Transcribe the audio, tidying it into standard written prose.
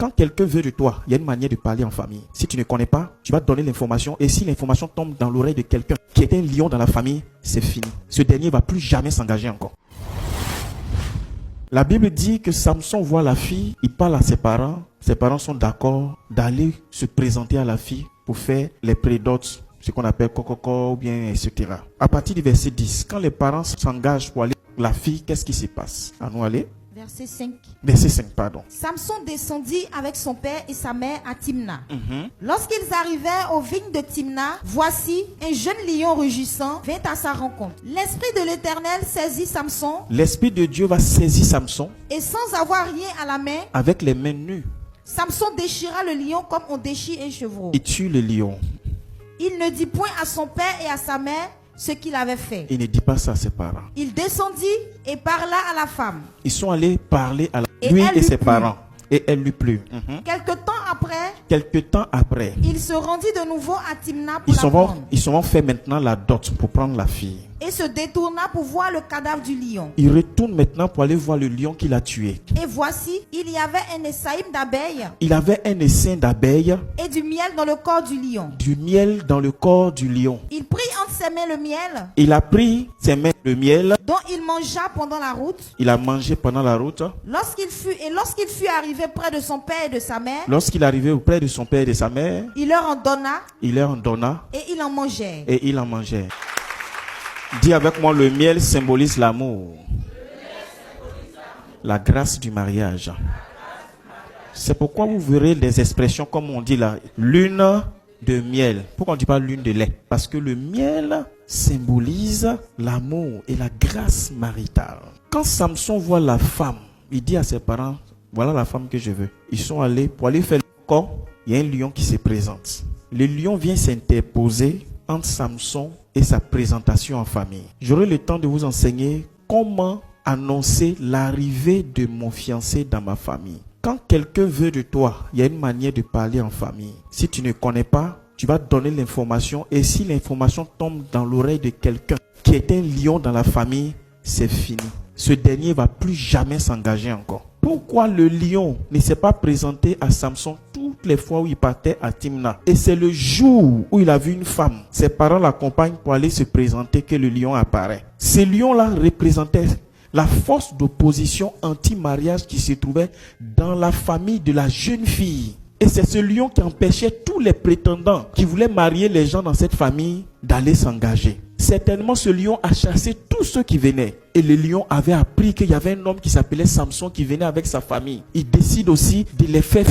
Quand quelqu'un veut de toi, il y a une manière de parler en famille. Si tu ne connais pas, tu vas donner l'information. Et si l'information tombe dans l'oreille de quelqu'un qui est un lion dans la famille, c'est fini. Ce dernier ne va plus jamais s'engager encore. La Bible dit que Samson voit la fille, il parle à ses parents. Ses parents sont d'accord d'aller se présenter à la fille pour faire les prédotes, ce qu'on appelle cococo ou bien etc. À partir du verset 10, quand les parents s'engagent pour aller la fille, qu'est-ce qui se passe? À nous aller. Verset 5. Verset 5, pardon. Samson descendit avec son père et sa mère à Timna. Lorsqu'ils arrivèrent aux vignes de Timna, voici un jeune lion rugissant vint à sa rencontre. L'esprit de l'Éternel saisit Samson. L'esprit de Dieu va saisir Samson. Et sans avoir rien à la main, avec les mains nues, Samson déchira le lion comme on déchire un chevreau. il tue le lion. Il ne dit point à son père et à sa mère ce qu'il avait fait. Il ne dit pas ça à ses parents. Il descendit et parla à la femme. Ils sont allés parler à Et lui elle et lui ses plut. parents. Et elle lui plut. Quelque temps après, Il il se rendit de nouveau à Timna pour la prendre. ils sont fait maintenant la dot pour prendre la fille. Et se détourna pour voir le cadavre du lion. Il retourne maintenant pour aller voir le lion qu'il a tué. Et voici, il y avait un essaim d'abeilles Il avait un essaim d'abeilles, et du miel dans le corps du lion. du miel dans le corps du lion. Il prit entre ses mains le miel, Il a pris ses mains le miel, dont il mangea pendant la route. il a mangé pendant la route. Lorsqu'il fut arrivé près de son père et de sa mère, Lorsqu'il arrivait auprès de son père et de sa mère, il leur en donna il leur en donna et il en mangeait. et il en mangeait. Dis avec moi, le miel symbolise l'amour. La grâce du mariage. C'est pourquoi vous verrez des expressions comme on dit là, lune de miel. Pourquoi on ne dit pas lune de lait? Parce que le miel symbolise l'amour et la grâce maritale. Quand Samson voit la femme, il dit à ses parents, voilà la femme que je veux. Ils sont allés pour aller faire le corps. Il y a un lion qui se présente. Le lion vient s'interposer entre Samson et sa présentation en famille. J'aurai le temps de vous enseigner comment annoncer l'arrivée de mon fiancé dans ma famille. Quand quelqu'un veut de toi, il y a une manière de parler en famille. Si tu ne connais pas, tu vas donner l'information et si l'information tombe dans l'oreille de quelqu'un qui est un lion dans la famille, c'est fini. Ce dernier ne va plus jamais s'engager encore. Pourquoi le lion ne s'est pas présenté à Samson toutes les fois où il partait à Timna? Et c'est le jour où il a vu une femme. Ses parents l'accompagnent pour aller se présenter que le lion apparaît. Ce lion-là représentait la force d'opposition anti-mariage qui se trouvait dans la famille de la jeune fille. Et c'est ce lion qui empêchait tous les prétendants qui voulaient marier les gens dans cette famille d'aller s'engager. Certainement, ce lion a chassé tous ceux qui venaient. Et le lion avait appris qu'il y avait un homme qui s'appelait Samson qui venait avec sa famille. Il décide aussi de les faire